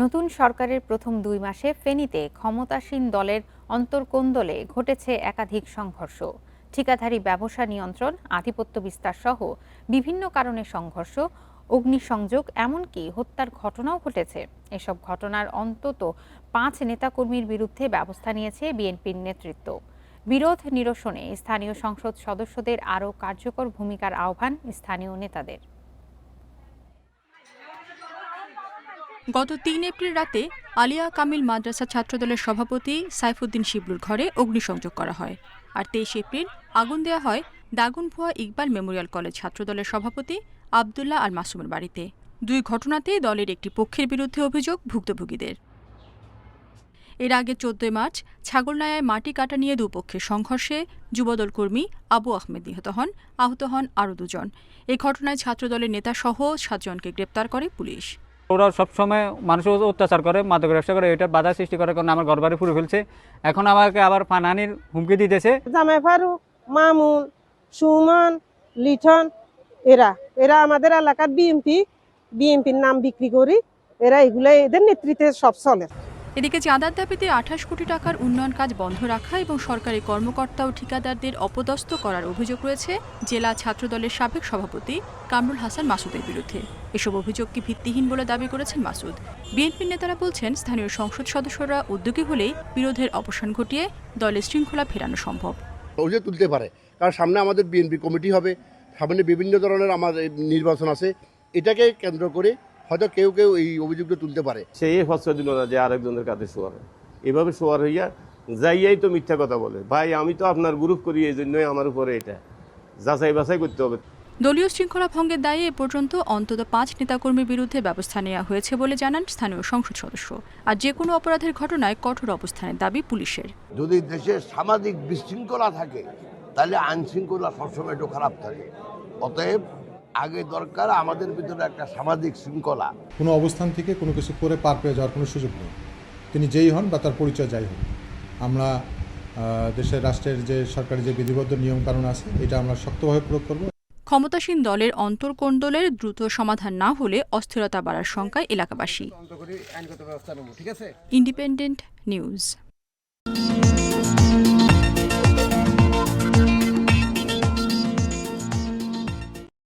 নতুন সরকারের প্রথম ২ মাসে ফেনীতে ক্ষমতাসীন দলের অন্তর্কোন্দলে ঘটেছে একাধিক সংঘর্ষ। ঠিকাদারি ব্যবসা নিয়ন্ত্রণ, আধিপত্য বিস্তার সহ বিভিন্ন কারণে সংঘর্ষ, অগ্নিসংযোগ, এমনকি হত্যার ঘটনাও ঘটেছে। এসব ঘটনার অন্তত ৫ নেতাকর্মীর বিরুদ্ধে ব্যবস্থা নিয়েছে বিএনপির নেতৃত্ব। বিরোধ নিরসনে স্থানীয় সংসদ সদস্যদের আরও কার্যকর ভূমিকার আহ্বান স্থানীয় নেতাদের। গত ৩ এপ্রিল রাতে আলিয়া কামিল মাদ্রাসা ছাত্রদলের সভাপতি সাইফুদ্দিন শিবলুর ঘরে অগ্নিসংযোগ করা হয়। আর ২৩ এপ্রিল আগুন দেওয়া হয় দাগনভূয়া ইকবাল মেমোরিয়াল কলেজ ছাত্রদলের সভাপতি আবদুল্লাহ আল মাসুমের বাড়িতে। দুই ঘটনাতেই দলের একটি পক্ষের বিরুদ্ধে অভিযোগ ভুক্তভোগীদের। এর আগে ১৪ মার্চ ছাগলনায়ায় মাটি কাটা নিয়ে দুপক্ষের সংঘর্ষে যুবদল কর্মী আবু আহমেদ নিহত হন, আহত হন আরও ২ জন। এই ঘটনায় ছাত্রদলের নেতাসহ ৭ জনকে গ্রেপ্তার করে পুলিশ। ওরা সবসময় মানুষের অত্যাচার করে, মাদক ব্যবসা করে, এটা বাধা সৃষ্টি করে, কারণ আমার ঘরবাড়ি পুড়ে ফেলছে। এখন আমাকে আবার পানানির হুমকি দিতেছে। জামাই ফারুক, মামুন, সুমন, লিঠন এরা আমাদের এলাকার বিএনপির নাম বিক্রি করি, এগুলো এদের নেতৃত্বে সব চলে। এদিকে চাঁদার দাবিতে ২৮ কোটি টাকার উন্নয়ন কাজ বন্ধ রাখা এবং সরকারি কর্মকর্তা ও ঠিকাদারদের অপদস্থ করার অভিযোগ রয়েছে জেলা ছাত্রদলের সাবেক সভাপতি কামরুল হাসান মাসুদের বিরুদ্ধে। এসব অভিযোগকে ভিত্তিহীন বলে দাবি করেছেন মাসুদ। বিএনপির নেতারা বলছেন, স্থানীয় সংসদ সদস্যরা উদ্যোগী হলেই বিরোধের অবসান ঘটিয়ে দলের শৃঙ্খলা ফেরানো সম্ভব। অভিযোগ তুলতে পারে, কারণ সামনে আমাদের বিএনপি কমিটি হবে, সামনে বিভিন্ন ধরনের আমাদের নির্বাচন আছে, এটাকে কেন্দ্র করে হয়তো কেউ এই অভিযোগটা তুলতে পারে। সেই ফসলা দিল না যে আরেকজনের কাছে শোয়ার, এভাবে শোয়ার হইয়া যাইয়াই তো মিথ্যা কথা বলে। ভাই, আমি তো আপনার গ্রুপ করি, এই জন্যই আমার উপরে এটা যাচাই বাছাই করতে হবে। দলীয় শৃঙ্খলা ভঙ্গের দায়ে এ পর্যন্ত অন্তত ৫ নেতাকর্মীর বিরুদ্ধে ব্যবস্থা নেওয়া হয়েছে বলে জানান স্থানীয় সংসদ সদস্য। আর যে কোনো অপরাধের ঘটনায় কঠোর অবস্থানের দাবি পুলিশের। যদি দেশে সামাজিক বিশৃঙ্খলা থাকে, তাহলে আইন শৃঙ্খলা সবসময় একটু খারাপ থাকে। অতএব আগে দরকার আমাদের ভিতরে একটা সামাজিক শৃঙ্খলা। কোনো অবস্থান থেকে কোনো কিছু করে পার পেয়ে যাওয়ার কোনো সুযোগ নেই, তিনি যেই হন বা তার পরিচয় যাই হোক। আমরা দেশের রাষ্ট্রের যে সরকারি যে বিধিবদ্ধ নিয়মকানুন আছে, এটা আমরা শক্তভাবে প্রয়োগ করব। ক্ষমতাসীন দলের অন্তর্কোন্দলের দ্রুত সমাধান না হলে অস্থিরতা বাড়ার শঙ্কায় এলাকাবাসী। Independent news.